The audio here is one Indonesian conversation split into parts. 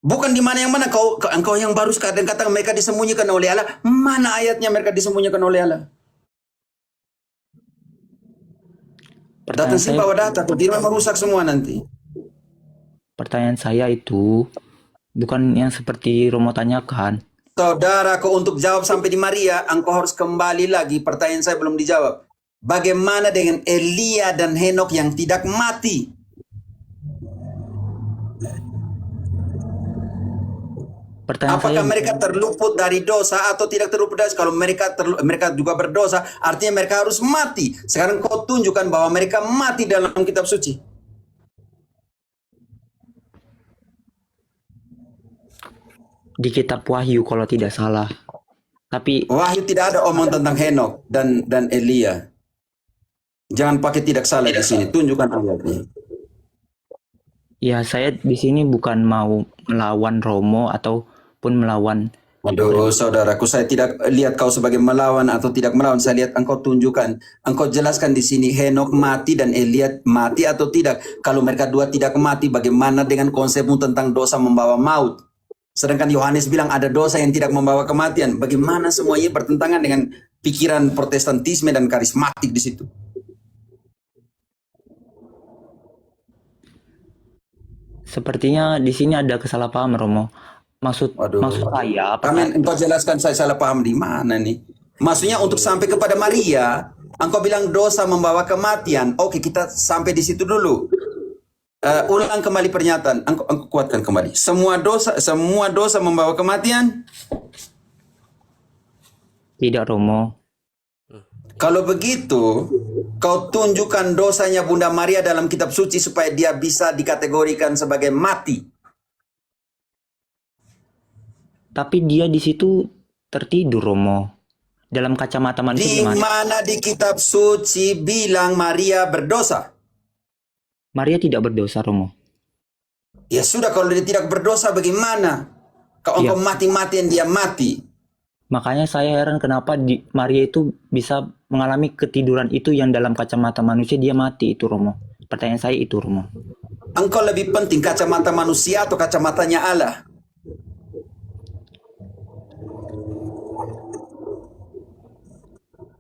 Bukan di mana yang mana engkau yang baru sekarang kata mereka disembunyikan oleh Allah. Mana ayatnya mereka disembunyikan oleh Allah? Datang Pertanyaan sini saya, bawa data, tidak merusak semua nanti. pertanyaan saya itu bukan yang seperti Romo tanyakan. Saudaraku, untuk jawab sampai di Maria, engkau harus kembali lagi. Pertanyaan saya belum dijawab. Bagaimana dengan Elia dan Henok yang tidak mati? Pertanyaan saya Apakah mereka terluput dari dosa atau tidak terluput dari dosa? Kalau mereka juga berdosa, artinya mereka harus mati. Sekarang kau tunjukkan bahwa mereka mati dalam kitab suci. di kitab Wahyu kalau tidak salah. Tapi Wahyu tidak ada omong tentang Henok dan Elia. Jangan pakai tidak salah di sini. Tunjukkan ayatnya. ya saya di sini bukan mau melawan Romo ataupun melawan. Aduh, saudaraku, saya tidak lihat kau sebagai melawan atau tidak melawan. Saya lihat engkau tunjukkan, engkau jelaskan di sini Henok mati dan Elia mati atau tidak. Kalau mereka dua tidak mati, bagaimana dengan konsepmu tentang dosa membawa maut? Sedangkan Yohanes bilang ada dosa yang tidak membawa kematian. Bagaimana semuanya bertentangan dengan pikiran Protestantisme dan karismatik di situ? Sepertinya di sini ada kesalahpahaman Romo. Maksud saya, Engkau jelaskan, saya salah paham di mana nih? Maksudnya untuk sampai kepada Maria, engkau bilang dosa membawa kematian. Oke, kita sampai di situ dulu. Ulang kembali pernyataan, engkau kuatkan kembali. Semua dosa membawa kematian? Tidak Romo. Kalau begitu, kau tunjukkan dosanya Bunda Maria dalam kitab suci supaya dia bisa dikategorikan sebagai mati. Tapi dia di situ tertidur Romo. Dalam kacamata manusia Di mana di kitab suci bilang Maria berdosa? Maria tidak berdosa Romo. Ya sudah, kalau dia tidak berdosa bagaimana? Kalau engkau mati-matian dia mati. Makanya saya heran kenapa Maria itu bisa mengalami ketiduran itu yang dalam kacamata manusia dia mati itu Romo. Pertanyaan saya itu Romo. Engkau lebih penting kacamata manusia atau kacamatanya Allah?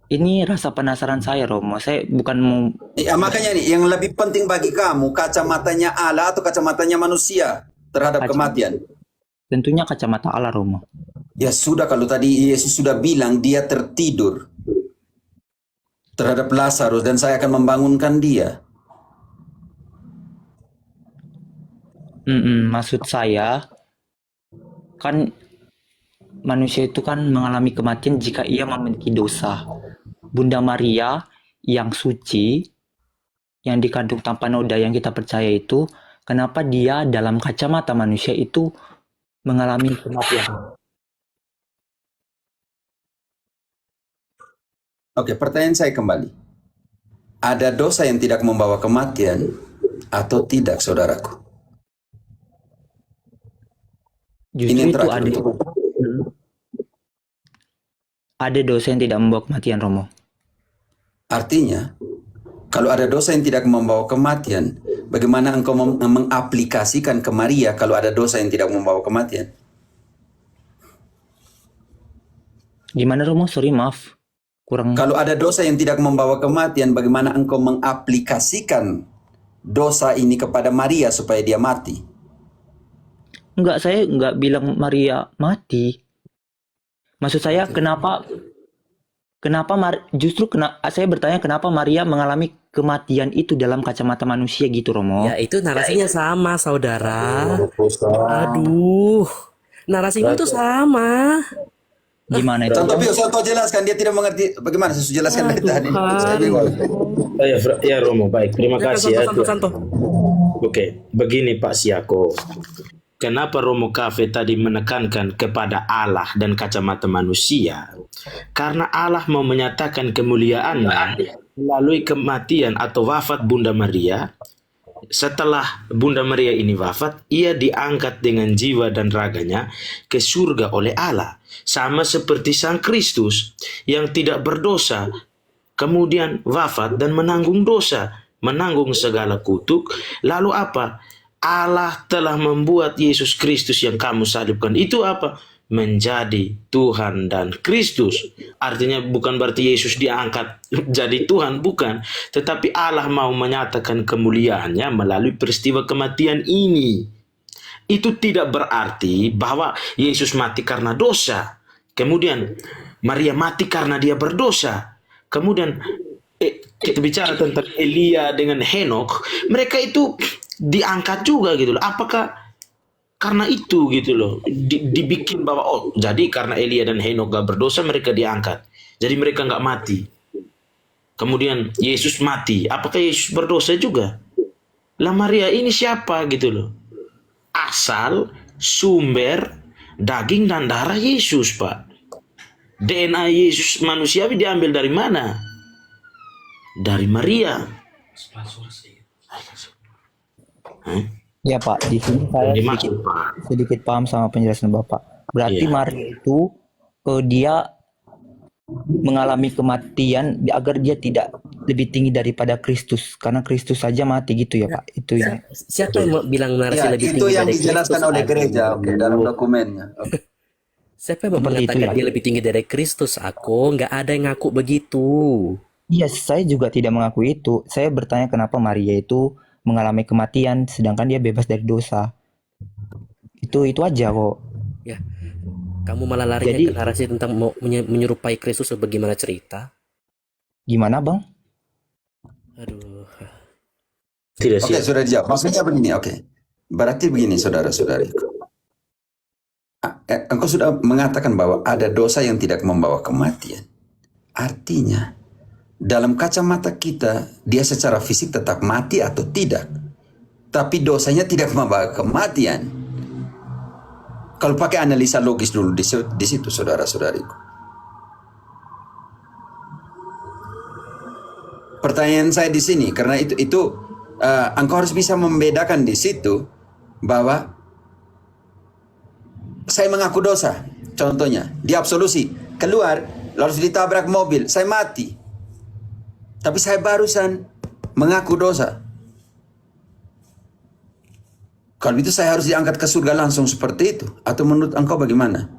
Ini rasa penasaran saya Romo. Saya bukan mau. Ya, makanya nih, yang lebih penting bagi kamu kacamatanya Allah atau kacamatanya manusia terhadap kematian? Tentunya kacamata Allah Romo. Ya sudah, kalau tadi Yesus sudah bilang dia tertidur terhadap Lazarus dan saya akan membangunkan dia. Maksud saya kan manusia itu kan mengalami kematian jika ia memiliki dosa. Bunda Maria yang suci, yang dikandung tanpa noda yang kita percaya itu, kenapa dia dalam kacamata manusia itu mengalami kematian? Oke, pertanyaan saya kembali. Ada dosa yang tidak membawa kematian atau tidak, saudaraku? Justru ini itu ada dosa yang tidak membawa kematian, Romo. Artinya, kalau ada dosa yang tidak membawa kematian, bagaimana engkau mengaplikasikan ke Maria kalau ada dosa yang tidak membawa kematian? Gimana Romo? Sorry, maaf. Kalau ada dosa yang tidak membawa kematian, bagaimana engkau mengaplikasikan dosa ini kepada Maria supaya dia mati? Enggak, saya enggak bilang Maria mati. Maksud saya saya bertanya kenapa Maria mengalami kematian itu dalam kacamata manusia gitu, Romo. Ya itu narasinya sama, saudara. Aduh, narasinya itu sama. Gimana itu? Contoh jelaskan, dia tidak mengerti. Bagaimana saya jelaskan dari tadi? Saya bingung. Ya Romo, baik. Terima kasih ya. Santo. Oke, begini Pak Siako. Kenapa Romo Cafe tadi menekankan kepada Allah dan kacamata manusia? Karena Allah mau menyatakan kemuliaannya melalui kematian atau wafat Bunda Maria. Setelah Bunda Maria ini wafat, ia diangkat dengan jiwa dan raganya ke surga oleh Allah. Sama seperti Sang Kristus yang tidak berdosa, kemudian wafat dan menanggung dosa, menanggung segala kutuk. Lalu apa? Allah telah membuat Yesus Kristus yang kamu salibkan itu apa? Menjadi Tuhan dan Kristus. Artinya bukan berarti Yesus diangkat jadi Tuhan, bukan. Tetapi Allah mau menyatakan kemuliaannya melalui peristiwa kematian ini. Itu tidak berarti bahwa Yesus mati karena dosa. Kemudian Maria mati karena dia berdosa. Kemudian kita bicara tentang Elia dengan Henokh, mereka itu diangkat juga gitu loh. Apakah karena itu gitu loh dibikin bahwa oh jadi karena Elia dan Henokh gak berdosa mereka diangkat, jadi mereka gak mati. Kemudian Yesus mati, apakah Yesus berdosa juga? Lah Maria ini siapa gitu loh? Asal sumber daging dan darah Yesus, Pak. DNA Yesus manusiawi diambil dari mana? Dari Maria. Ya Pak, di sini saya Dimaksud, Pak. sedikit paham sama penjelasan Bapak. Berarti Iya. Maria itu dia mengalami kematian agar dia tidak lebih tinggi daripada Kristus, karena Kristus saja mati gitu ya Pak. Itu yang Siapa yang mau bilang narasi Ya, lebih itu tinggi yang dari dijelaskan Kristus? oleh gereja, oke, dalam Aduh. dokumennya. Oke. Siapa yang mau Seperti itu mengatakan ya. dia lebih tinggi dari Kristus? Aku nggak ada yang ngaku begitu. Iya, saya juga tidak mengakui itu. Saya bertanya kenapa Maria itu mengalami kematian sedangkan dia bebas dari dosa. Itu aja kok. Ya, kamu malah larinya Jadi- ke narasi tentang mau menyerupai Kristus. Bagaimana cerita? Gimana Bang? Aduh. Tidak Oke, siap. sudah dijawab. Maksudnya begini, oke. Berarti begini, saudara-saudariku. Engkau sudah mengatakan bahwa ada dosa yang tidak membawa kematian. Artinya, dalam kacamata kita, dia secara fisik tetap mati atau tidak. Tapi dosanya tidak membawa kematian. Kalau pakai analisa logis dulu di situ, saudara-saudariku. Pertanyaan saya di sini, karena itu engkau harus bisa membedakan di situ bahwa saya mengaku dosa, contohnya, diabsolusi, keluar, lalu ditabrak mobil, saya mati. Tapi saya barusan mengaku dosa. Kalau itu saya harus diangkat ke surga langsung seperti itu. Atau menurut engkau bagaimana?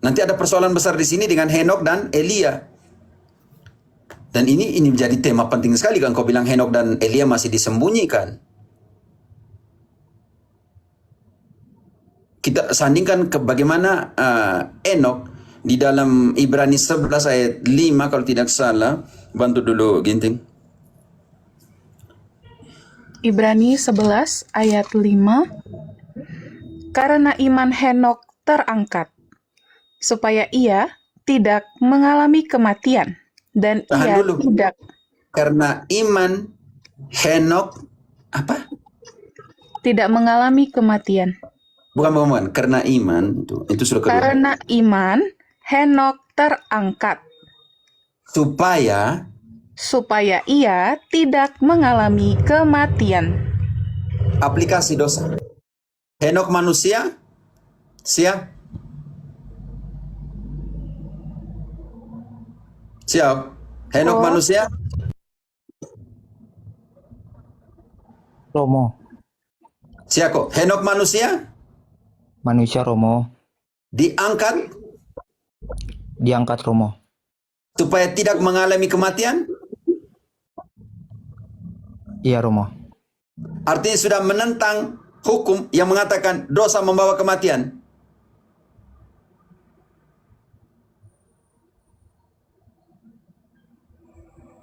Nanti ada persoalan besar di sini dengan Henokh dan Elia. Dan ini menjadi tema penting sekali kan kau bilang Henokh dan Elia masih disembunyikan. Kita sandingkan ke bagaimana Henokh di dalam Ibrani 11 ayat 5 kalau tidak salah. Bantu dulu Ginting. Ibrani 11 ayat 5. Karena iman Henokh terangkat, supaya ia tidak mengalami kematian, dan Tahan ia dulu. tidak Karena iman Henokh apa? tidak mengalami kematian. Bukan. Karena iman itu sudah kedua. Karena iman Henokh terangkat, supaya ia tidak mengalami kematian. Aplikasi dosa. Henokh manusia, siap? Siap. Henokh Oh. manusia, Romo, siap kok. Henokh manusia manusia Romo, diangkat diangkat Romo. supaya tidak mengalami kematian. Iya Romo. Artinya sudah menentang hukum yang mengatakan dosa membawa kematian.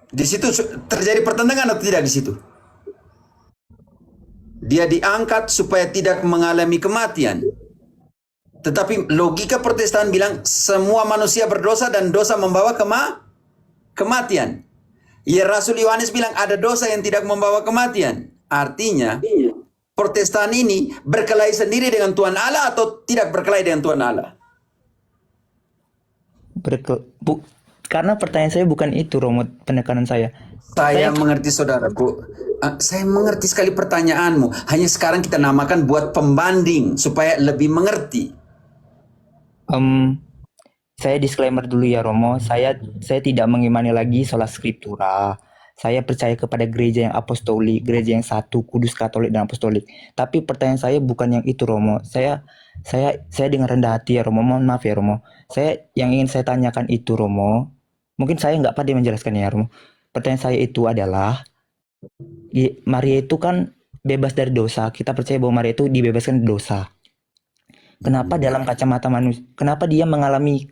Di situ terjadi pertentangan atau tidak di situ? Dia diangkat supaya tidak mengalami kematian. Tetapi logika Protestan bilang semua manusia berdosa dan dosa membawa kematian. Ya Rasul Yohanes bilang ada dosa yang tidak membawa kematian. Artinya Protestan ini berkelahi sendiri dengan Tuhan Allah atau tidak berkelahi dengan Tuhan Allah? Karena pertanyaan saya bukan itu Romo, penekanan saya. Saya mengerti saudaraku. Saya mengerti sekali pertanyaanmu. Hanya sekarang kita namakan buat pembanding supaya lebih mengerti. Saya disclaimer dulu ya Romo, saya tidak mengimani lagi sola scriptura. Saya percaya kepada gereja yang apostolik, gereja yang satu, kudus, katolik, dan apostolik. Tapi pertanyaan saya bukan yang itu, Romo. Saya dengan rendah hati ya, Romo. Mohon maaf ya, Romo. Yang ingin saya tanyakan itu, Romo. Mungkin saya nggak pandai menjelaskannya ya, Romo. Pertanyaan saya itu adalah, Maria itu kan bebas dari dosa. Kita percaya bahwa Maria itu dibebaskan dari dosa. Kenapa dalam kacamata manusia, kenapa dia mengalami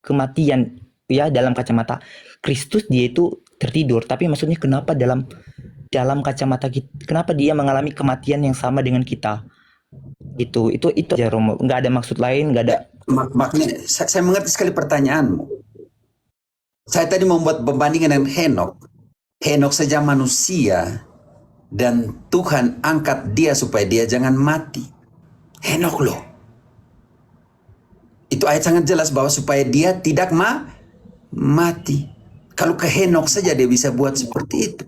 kematian ya dalam kacamata Kristus dia itu tertidur, tapi maksudnya kenapa dalam kacamata kita, kenapa dia mengalami kematian yang sama dengan kita? Itu aja, Romo. Nggak ada maksud lain, nggak ada. Makanya saya mengerti sekali pertanyaanmu. Saya tadi membuat pembandingan dengan Henok. Henok saja manusia dan Tuhan angkat dia supaya dia jangan mati. Henok loh. Itu ayat sangat jelas bahwa supaya dia tidak mati. Kalau ke Henok saja dia bisa buat seperti itu.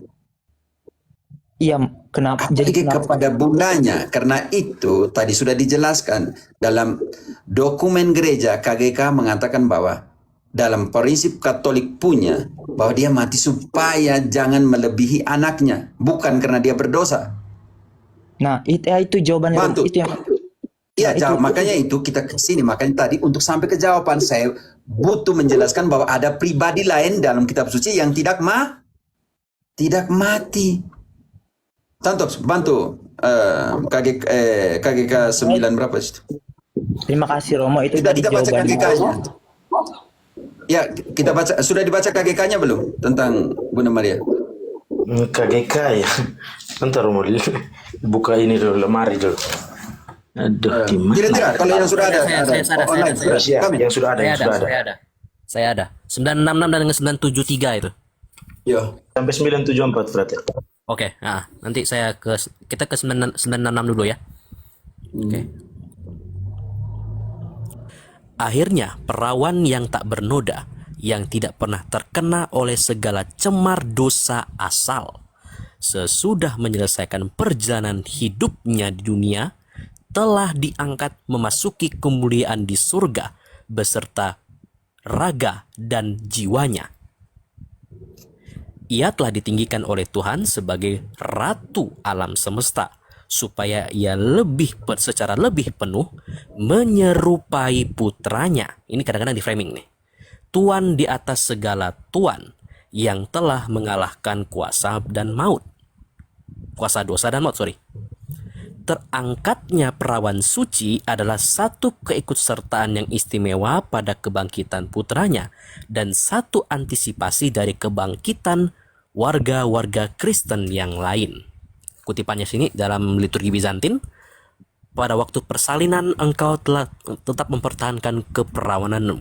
Iya, kenapa? Jadi kepada bundanya, karena itu tadi sudah dijelaskan dalam dokumen gereja KGK mengatakan bahwa dalam prinsip Katolik punya bahwa dia mati supaya jangan melebihi anaknya, bukan karena dia berdosa. Nah, itu jawabannya. Bantu. Itu yang Iya, makanya itu kita ke sini. Makanya tadi untuk sampai ke jawaban saya butuh menjelaskan bahwa ada pribadi lain dalam kitab suci yang tidak mati. Santos, bantu KGK 9 berapa itu? Terima kasih, Romo. Itu Sudah tadi kita baca jawabannya. KGK-nya. Ya, kita baca. Sudah dibaca KGK-nya belum tentang Bunda Maria? KGK ya. Bentar Romo, buka ini dulu, lemari dulu. Aduh, gimana? Tidak. Kalau yang sudah ada, online. Yang sudah ada. Saya ada. 966 dan dengan 973 itu. Ya. Sampai 974 berarti. Oke, nanti kita ke 966 dulu ya. Oke. Akhirnya perawan yang tak bernoda, yang tidak pernah terkena oleh segala cemar dosa asal, sesudah menyelesaikan perjalanan hidupnya di dunia, telah diangkat memasuki kemuliaan di surga beserta raga dan jiwanya. Ia telah ditinggikan oleh Tuhan sebagai ratu alam semesta, supaya ia secara lebih penuh menyerupai putranya. Ini kadang-kadang di framing nih. Tuan di atas segala tuan, yang telah mengalahkan kuasa dosa dan maut. Terangkatnya perawan suci adalah satu keikutsertaan yang istimewa pada kebangkitan putranya dan satu antisipasi dari kebangkitan warga-warga Kristen yang lain. Kutipannya sini dalam liturgi Bizantin, pada waktu persalinan engkau telah tetap mempertahankan keperawananmu.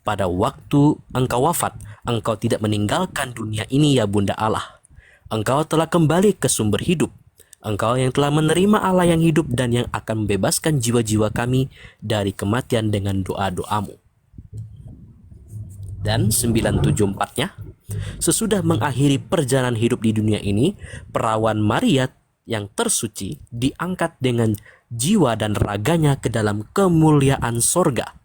Pada waktu engkau wafat, engkau tidak meninggalkan dunia ini ya Bunda Allah. Engkau telah kembali ke sumber hidup. Engkau yang telah menerima Allah yang hidup dan yang akan membebaskan jiwa-jiwa kami dari kematian dengan doa-doamu. Dan 974-nya, sesudah mengakhiri perjalanan hidup di dunia ini, perawan Maria yang tersuci diangkat dengan jiwa dan raganya ke dalam kemuliaan sorga,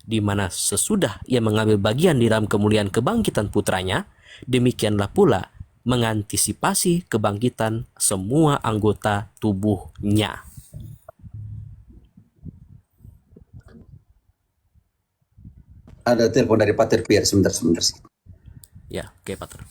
di mana sesudah ia mengambil bagian di dalam kemuliaan kebangkitan putranya, demikianlah pula mengantisipasi kebangkitan semua anggota tubuhnya. Ada telepon dari Pater Pierre sebentar. Ya, oke, Pater.